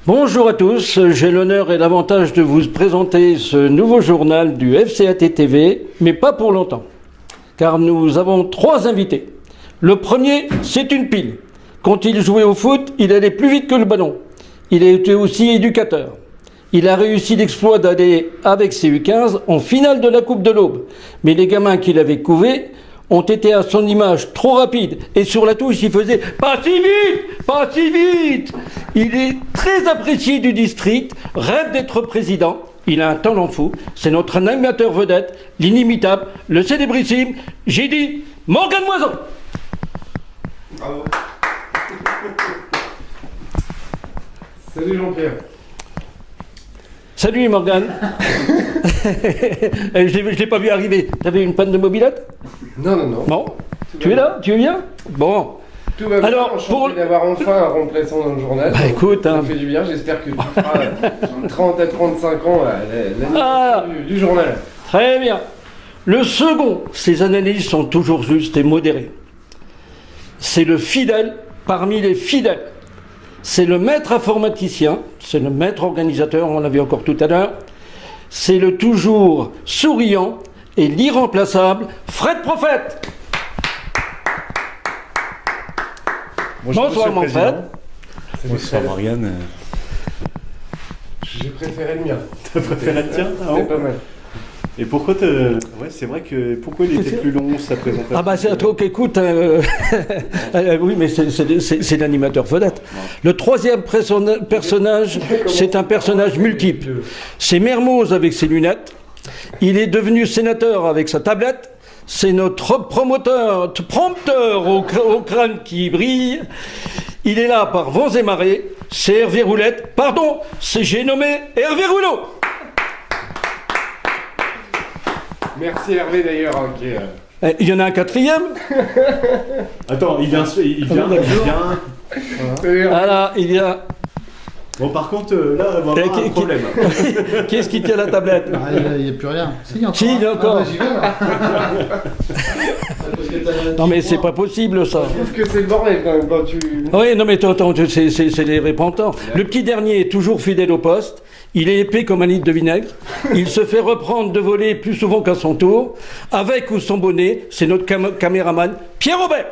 Bonjour à tous, j'ai l'honneur et l'avantage de vous présenter ce nouveau journal du FCAT TV, mais pas pour longtemps, car nous avons 3 invités. Le premier, c'est une pile. Quand il jouait au foot, il allait plus vite que le ballon. Il a été aussi éducateur. Il a réussi l'exploit d'aller avec ses U15 en finale de la Coupe de l'Aube. Mais les gamins qu'il avait couvés ont été à son image trop rapides. Et sur la touche, il faisait « Pas si vite! Pas si vite !» Il est très apprécié du district, rêve d'être président. Il a un talent fou. C'est notre animateur vedette, l'inimitable, le célébrissime, j'ai dit Morgan Moison. Bravo. Salut Jean-Pierre. Salut Morgan. Je l'ai pas vu arriver. T'avais une panne de mobilette? Non. Bon. Tu es là? Tu es bien? Bon. Tout va bien. Alors, enchanté d'avoir enfin un remplaçant dans le journal. Bah écoute, ça fait du bien. J'espère que tu feras 30 à 35 ans l'animation du journal. Très bien. Le second, ses analyses sont toujours justes et modérées. C'est le fidèle parmi les fidèles. C'est le maître informaticien, c'est le maître organisateur, on l'a vu encore tout à l'heure. C'est le toujours souriant et l'irremplaçable Fred Prophète. Bonsoir mon Fred. Bonsoir Morgane. J'ai préféré le mien. T'as préféré le tien? C'était pas mal. Et pourquoi ouais, c'est vrai que pourquoi il était plus long sa présentation? Ah bah c'est un truc, écoute, oui mais c'est l'animateur vedette. Le troisième personnage, c'est un personnage multiple. C'est Mermoz avec ses lunettes, il est devenu sénateur avec sa tablette, c'est notre prompteur au crâne qui brille, il est là par vents et marées, c'est Hervé Roulette, pardon, j'ai nommé Hervé Rouleau. Merci Hervé d'ailleurs. Il y en a un quatrième. Attends, il vient. Voilà, il y a. Bon, par contre, là, on va avoir un problème. Qu'est-ce qui tient la tablette? Il n'y a plus rien. Si, il y a encore. J'y vais, là. Non, mais c'est pas possible, ça. Je trouve que c'est le bordel quand même quand tu... Oui, non, mais attends, c'est des répentants. Le petit dernier est toujours fidèle au poste. Il est épais comme un litre de vinaigre. Il se fait reprendre de voler plus souvent qu'à son tour. Avec ou sans bonnet, c'est notre caméraman, Pierre Robert.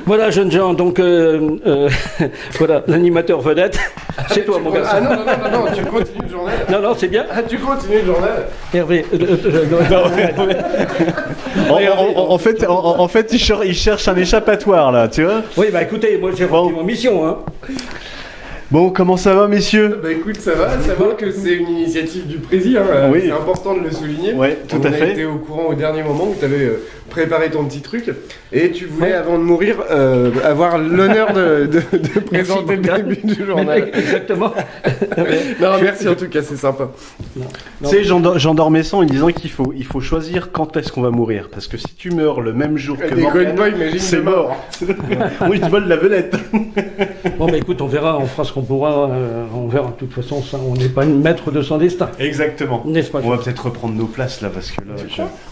Voilà, jeunes gens, donc voilà, l'animateur vedette, c'est toi, mon garçon. Ah non, tu continues le journal. Non, c'est bien. Ah, tu continues le journal. Hervé. En fait, il cherche un échappatoire, là, tu vois. Oui, bah écoutez, moi j'ai rempli ma mission, hein. Bon, comment ça va, messieurs? Bah écoute, ça va que c'est une initiative du président, hein. Oui. C'est important de le souligner. Ouais, tout à On a fait. été au courant au dernier moment où tu avais préparé ton petit truc et tu voulais, avant de mourir, avoir l'honneur de présenter le début du journal. Exactement. Non, merci en tout cas, c'est sympa. Tu sais, j'endormais sans en disant qu'il faut choisir quand est-ce qu'on va mourir. Parce que si tu meurs le même jour que Morgane, c'est mort. Oui, tu voles la vedette. Bon, bah écoute, on verra, on fera ce qu'on pourra, on verra. De toute façon, ça, on n'est pas maître de son destin. Exactement. N'est-ce pas? On va peut-être reprendre nos places là, parce que là,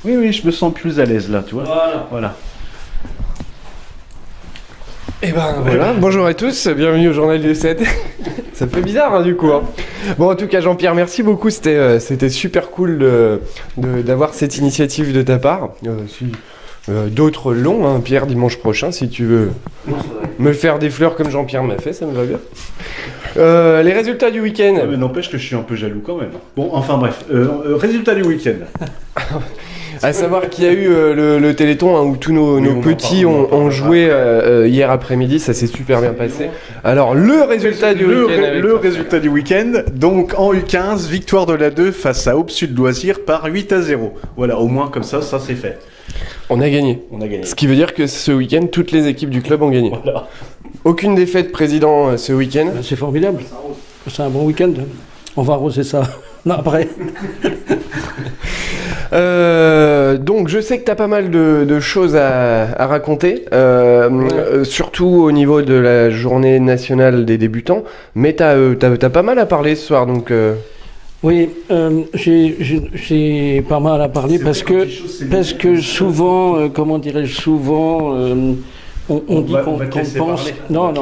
oui, je me sens plus à l'aise là, tu vois. Voilà. Et ben voilà, bonjour à tous, bienvenue au journal du 7. Ça fait bizarre, hein, du coup. Hein. Bon, en tout cas, Jean-Pierre, merci beaucoup. C'était super cool d'avoir cette initiative de ta part. D'autres longs, hein, Pierre, dimanche prochain, si tu veux me faire des fleurs comme Jean-Pierre m'a fait, ça me va bien. Les résultats du week-end. Mais n'empêche que je suis un peu jaloux quand même. Bon, enfin bref, résultats du week-end. À savoir qu'il y a eu le Téléthon, hein, où tous nos petits ont joué hier après-midi, ça s'est super bien passé. Alors, le résultat du week-end. Le résultat du week-end, donc en U15, victoire de la 2 face à Aube Sud Loisirs par 8-0. Voilà, au moins comme ça c'est fait. On a gagné. Ce qui veut dire que ce week-end, toutes les équipes du club ont gagné. Voilà. Aucune défaite, président, ce week-end. C'est formidable. C'est un bon week-end. On va arroser ça après. Donc je sais que tu as pas mal de choses à raconter, surtout au niveau de la journée nationale des débutants, mais tu as pas mal à parler ce soir, donc... Oui, j'ai pas mal à parler parce que souvent, comment dirais-je, souvent, On dit qu'on pense. Non,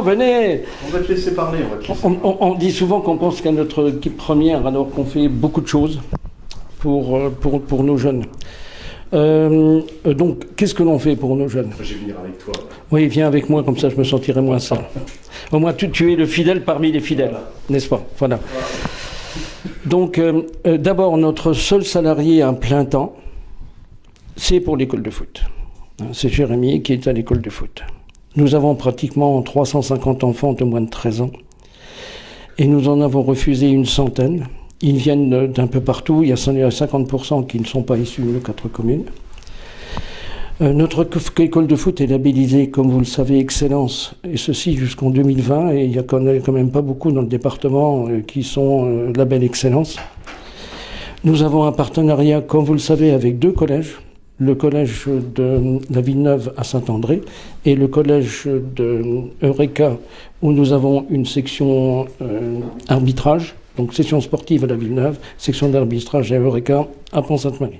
venez. On va te laisser parler. On dit souvent qu'on pense qu'à notre équipe première, alors qu'on fait beaucoup de choses pour nos jeunes. Donc, qu'est-ce que l'on fait pour nos jeunes? Je vais venir avec toi. Oui, viens avec moi, comme ça je me sentirai moins seul. Au moins, tu es le fidèle parmi les fidèles, n'est-ce pas? Voilà. Donc, d'abord, notre seul salarié à plein temps, c'est pour l'école de foot. C'est Jérémy qui est à l'école de foot. Nous avons pratiquement 350 enfants de moins de 13 ans et nous en avons refusé une centaine. Ils viennent d'un peu partout, il y a 50% qui ne sont pas issus de 4 communes. Notre école de foot est labellisée, comme vous le savez, Excellence, et ceci jusqu'en 2020, et il n'y a quand même pas beaucoup dans le département qui sont label Excellence. Nous avons un partenariat, comme vous le savez, avec 2 collèges. Le collège de la Villeneuve à Saint-André et le collège de Eureka où nous avons une section arbitrage, donc section sportive à la Villeneuve, section d'arbitrage à Eureka à Pont-Sainte-Marie.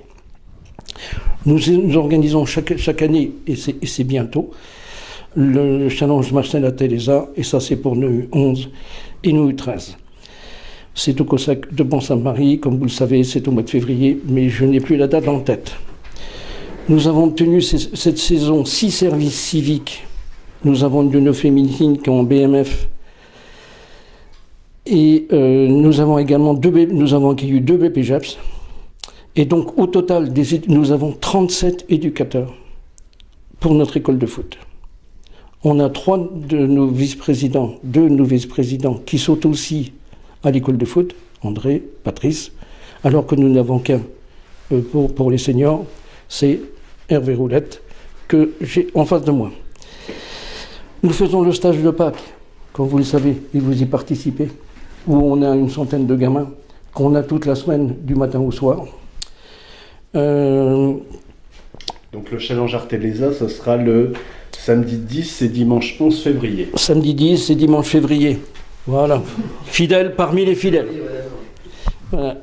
Nous organisons chaque année, et c'est bientôt, le challenge Marcel à Télésa, et ça c'est pour nous 11 et nous 13. C'est au COSAC de Pont-Sainte-Marie, comme vous le savez, c'est au mois de février, mais je n'ai plus la date en tête. Nous avons obtenu cette saison 6 services civiques. Nous avons une féminine qui est en BMF. Et nous avons également accueilli 2 BPJEPS. Et donc, au total, nous avons 37 éducateurs pour notre école de foot. On a 2 de nos vice-présidents qui sont aussi à l'école de foot, André, Patrice, alors que nous n'avons qu'un pour les seniors, c'est Hervé Roulette, que j'ai en face de moi. Nous faisons le stage de Pâques, comme vous le savez, et vous y participez, où on a une centaine de gamins, qu'on a toute la semaine, du matin au soir. Donc le challenge Artelesa, ce sera le samedi 10 et dimanche 11 février. Samedi 10 et dimanche février. Voilà. Fidèle parmi les fidèles. Voilà.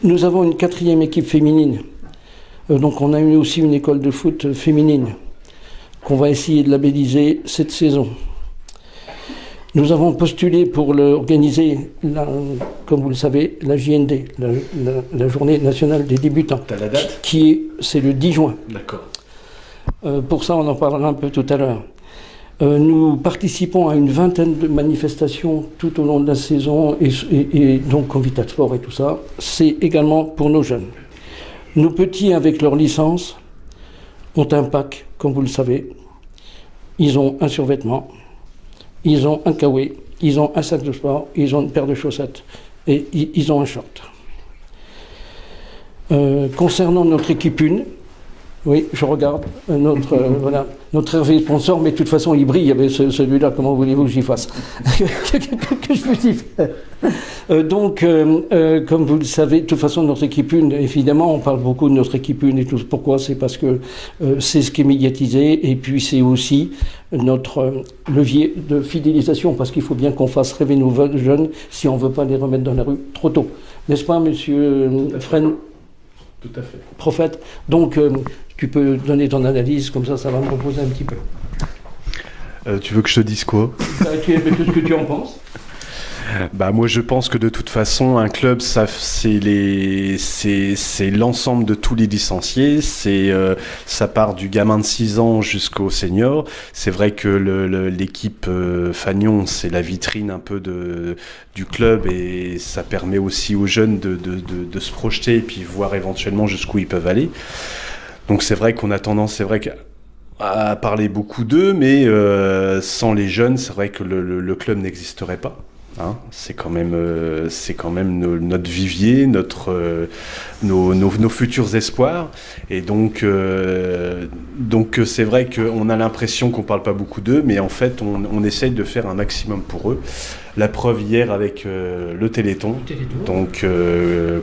Nous avons une 4e équipe féminine. Donc on a eu aussi une école de foot féminine qu'on va essayer de labelliser cette saison. Nous avons postulé pour organiser, comme vous le savez, la JND, la Journée nationale des débutants. T'as la date ? C'est le 10 juin. D'accord. Pour ça, on en parlera un peu tout à l'heure. Nous participons à une vingtaine de manifestations tout au long de la saison, et donc Convitat Sport et tout ça. C'est également pour nos jeunes. Nos petits, avec leur licence, ont un pack, comme vous le savez. Ils ont un survêtement, ils ont un kawaii, ils ont un sac de sport, ils ont une paire de chaussettes et ils ont un short. Concernant notre équipe 1, oui, je regarde, notre Hervé sponsor, mais de toute façon il brille, il y avait celui-là, comment voulez-vous que j'y fasse? Que je vous y fais. Donc, comme vous le savez, de toute façon, notre équipe 1, évidemment, on parle beaucoup de notre équipe 1 et tout. Pourquoi? C'est parce que c'est ce qui est médiatisé, et puis c'est aussi notre levier de fidélisation, parce qu'il faut bien qu'on fasse rêver nos jeunes si on ne veut pas les remettre dans la rue trop tôt. N'est-ce pas, monsieur Fresne? Tout à fait. Prophète. Donc, tu peux donner ton analyse, comme ça va me reposer un petit peu. Tu veux que je te dise quoi? Qu'est-ce que tu en penses? Moi je pense que de toute façon un club c'est l'ensemble de tous les licenciés, ça part du gamin de 6 ans jusqu'au senior. C'est vrai que l'équipe Fagnon c'est la vitrine un peu du club, et ça permet aussi aux jeunes de se projeter et puis voir éventuellement jusqu'où ils peuvent aller. Donc c'est vrai qu'on a tendance, à parler beaucoup d'eux, mais sans les jeunes, c'est vrai que le club n'existerait pas. Hein, c'est quand même notre vivier, nos futurs espoirs, et donc c'est vrai qu'on a l'impression qu'on parle pas beaucoup d'eux, mais en fait on essaye de faire un maximum pour eux. La preuve hier avec le Téléthon, donc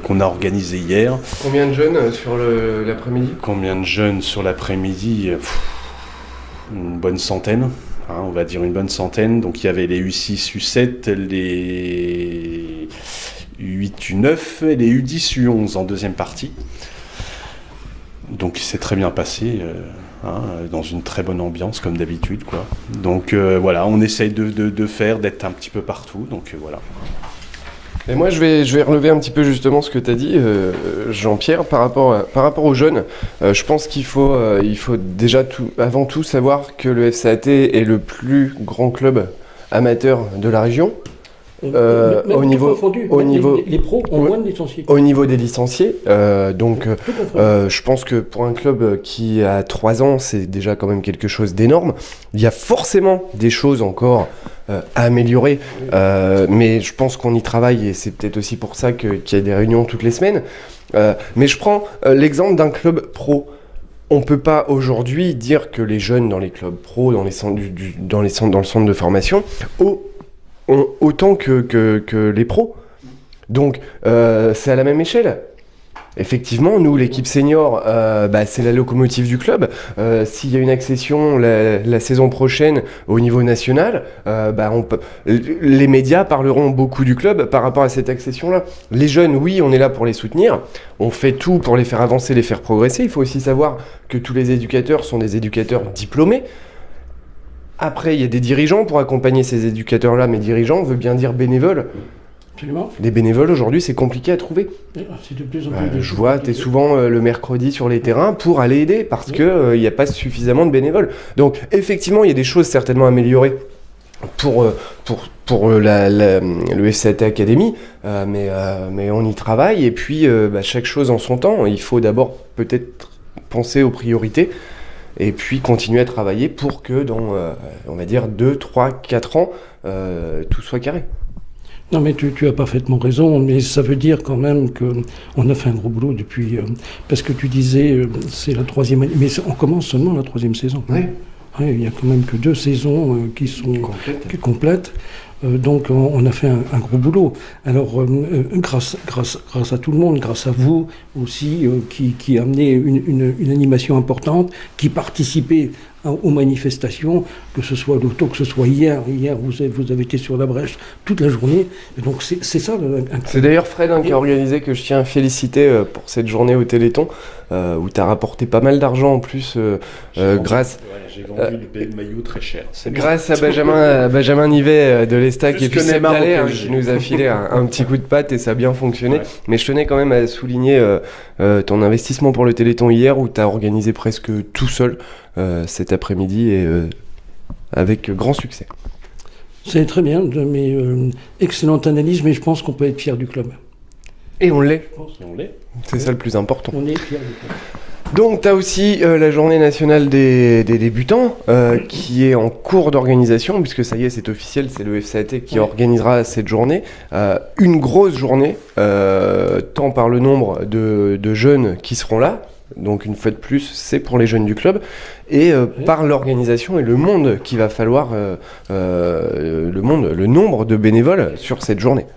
qu'on a organisé hier. Combien de jeunes sur l'après-midi? Combien de jeunes sur l'après-midi? Une bonne centaine. On va dire une bonne centaine. Donc il y avait les U6, U7, les U8, U9 et les U10, U11 en deuxième partie. Donc il s'est très bien passé. dans une très bonne ambiance comme d'habitude, quoi. Donc voilà, on essaye d'être un petit peu partout, donc voilà. Et moi, je vais relever un petit peu justement ce que tu as dit, Jean-Pierre, par rapport aux jeunes. Je pense qu'il faut déjà avant tout savoir que le FCAT est le plus grand club amateur de la région. Au niveau les pros ont moins de licenciés. Au niveau des licenciés, je pense que pour un club qui a 3 ans, c'est déjà quand même quelque chose d'énorme. Il y a forcément des choses encore à améliorer, mais je pense qu'on y travaille et c'est peut-être aussi pour ça qu'il y a des réunions toutes les semaines. Mais je prends l'exemple d'un club pro. On peut pas aujourd'hui dire que les jeunes dans les clubs pro, dans le centre de formation, ont autant que les pros. Donc, c'est à la même échelle. Effectivement, nous, l'équipe senior, c'est la locomotive du club. S'il y a une accession la saison prochaine au niveau national, les médias parleront beaucoup du club par rapport à cette accession-là. Les jeunes, oui, on est là pour les soutenir. On fait tout pour les faire avancer, les faire progresser. Il faut aussi savoir que tous les éducateurs sont des éducateurs diplômés. Après, il y a des dirigeants pour accompagner ces éducateurs-là, mais dirigeants veut bien dire bénévoles. Absolument. Les bénévoles, aujourd'hui, c'est compliqué à trouver. C'est de plus en plus je vois, tu es souvent le mercredi sur les terrains pour aller aider, parce que il n'y a pas suffisamment de bénévoles. Donc, effectivement, il y a des choses certainement à améliorer pour le FCAT Academy, mais on y travaille, et puis chaque chose en son temps. Il faut d'abord peut-être penser aux priorités, et puis continuer à travailler pour que dans, on va dire, 2, 3, 4 ans, tout soit carré. Non, mais tu as parfaitement raison, mais ça veut dire quand même qu'on a fait un gros boulot depuis... parce que tu disais, c'est la 3e année, mais on commence seulement la 3e saison. Oui. Ouais, il n'y a quand même que 2 saisons qui sont complètes. Donc on a fait un gros boulot. Alors grâce à tout le monde, grâce à vous aussi, qui amenez une animation importante, qui participez aux manifestations, que ce soit l'auto, que ce soit hier vous avez été sur la brèche toute la journée. Et donc c'est ça. C'est d'ailleurs Fred qui a organisé, que je tiens à féliciter pour cette journée au Téléthon, où tu as rapporté pas mal d'argent en plus grâce... J'ai vendu le maillot très cher. Grâce à Benjamin Nivet de l'Estac et puis Seb Dallet, qui nous a filé un petit coup de patte et ça a bien fonctionné. Ouais. Mais je tenais quand même à souligner ton investissement pour le Téléthon hier, où tu as organisé presque tout seul cet après-midi et avec grand succès. C'est très bien, mais excellente analyse, mais je pense qu'on peut être fier du club. Et on l'est. C'est ça le plus important. On est fier du club. Donc, tu as aussi la journée nationale des débutants qui est en cours d'organisation, puisque ça y est, c'est officiel, c'est le FCAT qui organisera cette journée. Une grosse journée, tant par le nombre de jeunes qui seront là, donc une fois de plus, c'est pour les jeunes du club, et par l'organisation et le monde qu'il va falloir, le nombre de bénévoles sur cette journée.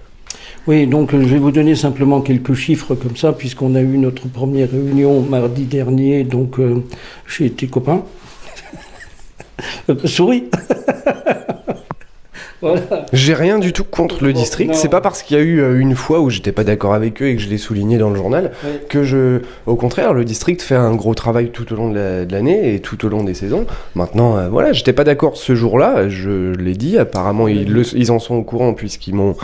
Oui, donc je vais vous donner simplement quelques chiffres comme ça, puisqu'on a eu notre première réunion mardi dernier, donc chez tes copains. Souris. Voilà. J'ai rien du tout contre le district. Non. C'est pas parce qu'il y a eu une fois où j'étais pas d'accord avec eux et que je l'ai souligné dans le journal au contraire, le district fait un gros travail tout au long de l'année et tout au long des saisons. Maintenant, j'étais pas d'accord ce jour-là. Je l'ai dit. Apparemment, ils en sont au courant puisqu'ils m'ont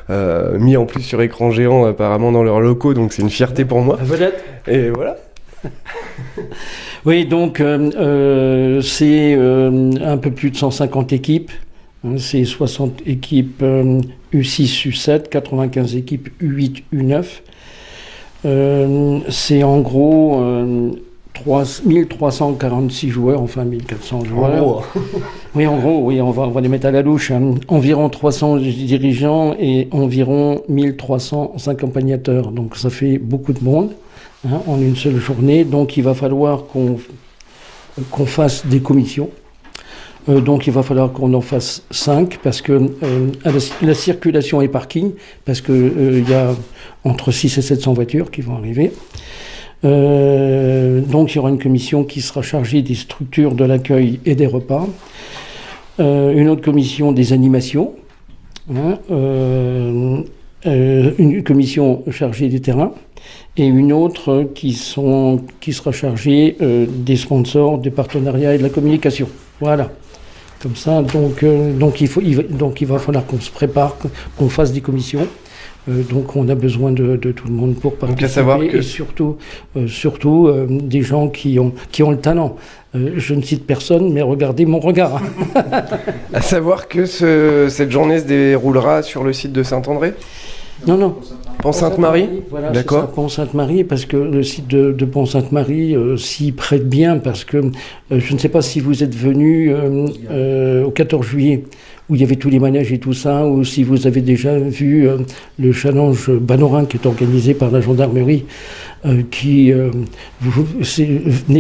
mis en plus sur écran géant apparemment dans leurs locaux. Donc c'est une fierté pour moi. Et voilà. Oui, donc c'est un peu plus de 150 équipes. C'est 60 équipes U6, U7, 95 équipes U8, U9. C'est en gros 1346 joueurs, enfin 1400 joueurs. Oh. Oui, en gros, oui, on va les mettre à la louche. Environ 300 dirigeants et environ 1300 accompagnateurs. Donc ça fait beaucoup de monde en une seule journée. Donc il va falloir qu'on fasse des commissions. Donc il va falloir qu'on en fasse 5 parce que la circulation et parking, parce que il y a entre 6 et 700 voitures qui vont arriver. Donc il y aura une commission qui sera chargée des structures de l'accueil et des repas. Une autre commission des animations. une commission chargée des terrains et une autre qui sera chargée des sponsors, des partenariats et de la communication. Voilà. Comme ça, donc il va falloir qu'on se prépare, qu'on fasse des commissions. Donc on a besoin de tout le monde pour participer. Donc à savoir que... Et surtout des gens qui ont le talent. Je ne cite personne, mais regardez mon regard. À savoir que cette journée se déroulera sur le site de Saint-André ? Non. Pont-Sainte-Marie. Voilà, d'accord. C'est ça, Pont-Sainte-Marie, parce que le site de Pont-Sainte-Marie s'y prête bien, parce que je ne sais pas si vous êtes venu au 14 juillet, où il y avait tous les manèges et tout ça, ou si vous avez déjà vu le challenge Banorin qui est organisé par la gendarmerie, venez,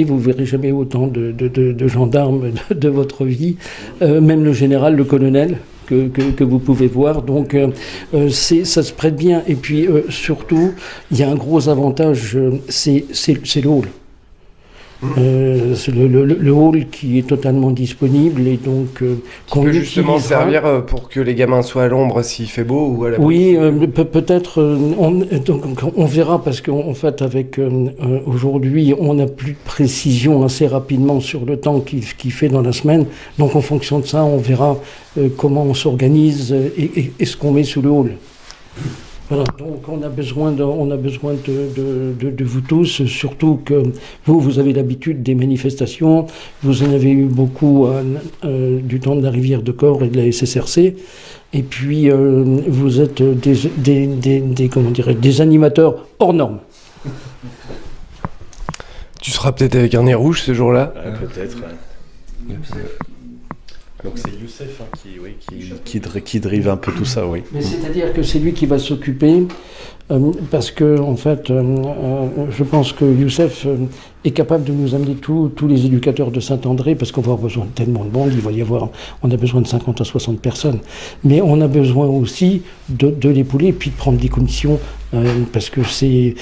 vous verrez jamais autant de gendarmes de votre vie, même le général, le colonel, que vous pouvez voir. Donc ça se prête bien. Et puis surtout, il y a un gros avantage, c'est le hall. C'est le hall qui est totalement disponible et donc qui peut justement servir pour que les gamins soient à l'ombre s'il fait beau ou à la oui, peut-être on verra parce qu'en fait avec aujourd'hui on n'a plus de précision assez rapidement sur le temps qu'il fait dans la semaine, donc en fonction de ça on verra comment on s'organise et ce qu'on met sous le hall. Voilà, donc on a besoin de vous tous, surtout que vous avez l'habitude des manifestations, vous en avez eu beaucoup du temps de la rivière de Corps et de la SSRC, et puis vous êtes des animateurs hors normes. Tu seras peut-être avec un nez rouge ce jour-là. Peut-être. Donc c'est Youssef qui drive un peu tout ça, oui. Mais c'est-à-dire que c'est lui qui va s'occuper, parce que en fait, je pense que Youssef est capable de nous amener tous les éducateurs de Saint-André, parce qu'on va avoir besoin de tellement de monde, on a besoin de 50 à 60 personnes. Mais on a besoin aussi de l'épauler, puis de prendre des commissions, parce que c'est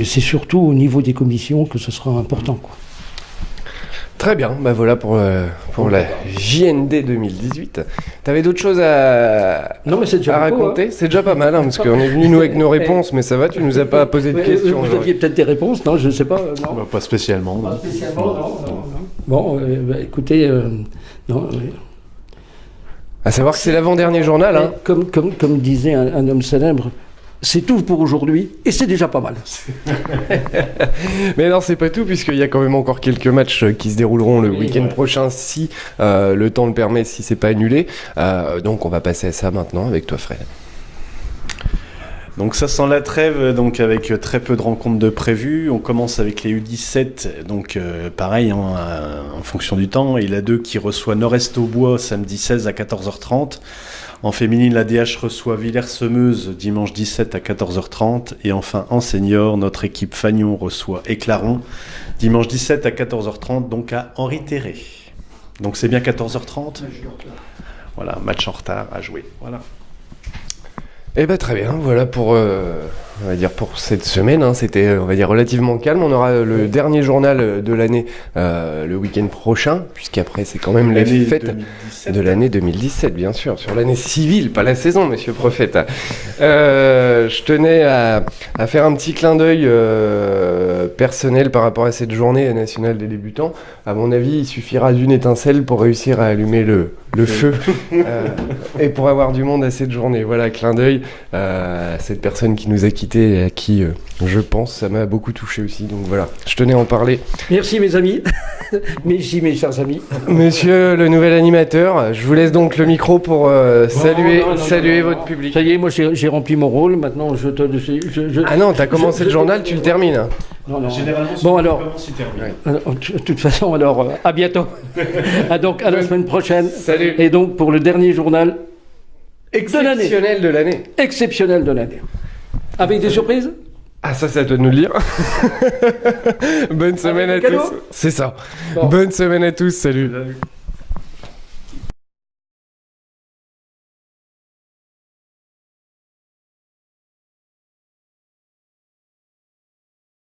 surtout au niveau des commissions que ce sera important, quoi. Très bien, bah voilà pour la JND 2018. T'avais d'autres choses à raconter ? C'est déjà pas mal, hein, parce qu'on est venu nous avec nos réponses, mais ça va, tu nous as pas posé de questions. Vous aviez peut-être des réponses, non ? Je ne sais pas. Non. Pas spécialement. Pas spécialement, non. Bon, écoutez, non. À savoir que c'est l'avant-dernier journal. Hein. Comme disait un homme célèbre, c'est tout pour aujourd'hui et c'est déjà pas mal. Mais non, c'est pas tout, puisqu'il y a quand même encore quelques matchs qui se dérouleront le week-end prochain, si le temps le permet, si c'est pas annulé. Donc on va passer à ça maintenant avec toi, Fred. Donc ça sent la trêve, donc avec très peu de rencontres de prévues. On commence avec les U17, donc pareil, en fonction du temps. Et la 2 qui reçoit Nord-Est-au-Bois samedi 16 à 14h30. En féminine, la DH reçoit Villers-Semeuse dimanche 17 à 14h30. Et enfin, en senior, notre équipe Fagnon reçoit Éclaron dimanche 17 à 14h30, donc à Henri Terré. Donc c'est bien 14h30 ? Voilà, match en retard à jouer. Voilà. Eh ben très bien, voilà pour on va dire pour cette semaine, hein, c'était on va dire relativement calme. On aura le dernier journal de l'année le week-end prochain, puisqu'après c'est quand même les fêtes 2017, de l'année 2017, bien sûr, sur l'année civile, pas la saison, monsieur Prophète. Je tenais à faire un petit clin d'œil personnel par rapport à cette journée nationale des débutants. À mon avis, il suffira d'une étincelle pour réussir à allumer le feu et pour avoir du monde à cette journée. Voilà, clin d'œil à cette personne qui nous a quittés et à qui, je pense, ça m'a beaucoup touché aussi. Donc voilà, je tenais à en parler. Merci mes amis, mes chers amis. Monsieur le nouvel animateur, je vous laisse donc le micro pour saluer votre public. Ça y est, moi j'ai rempli mon rôle, maintenant je... Ah non, t'as commencé le journal, tu le termines. Non. Généralement, bon alors, termine. De toute façon, alors à bientôt. Donc à la semaine prochaine. Salut. Et donc pour le dernier journal exceptionnel de l'année. Exceptionnel de l'année. Avec des surprises ? Ah, ça c'est à toi de nous le dire. Bonne semaine à tous. C'est ça. Bon. Bonne semaine à tous, salut.